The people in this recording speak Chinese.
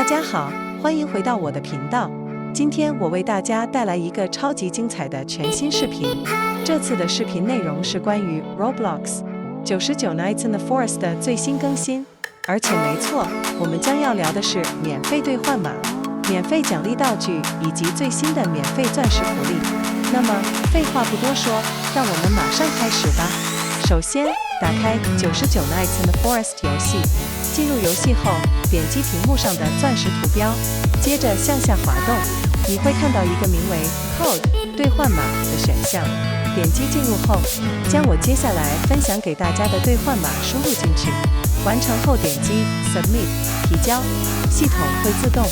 家好，欢迎回到我的频道。今天我为大家带来一个超级精彩的全新视频。这次的视频内容是关于 Roblox 99 Nights in the Forest 的最新更新，而且没错，我们将要聊的是免费兑换码、免费奖励道具以及最新的免费钻石福利。那么废话不多说，让我们马上开始吧。首先，打开99 Nights in the Forest 游戏，进入游戏后，点击屏幕上的钻石图标，接着向下滑动，你会看到一个名为 Code 兑换码的选项。点击进入后，将我接下来分享给大家的兑换码输入进去，完成后点击 Submit 提交，系统会自动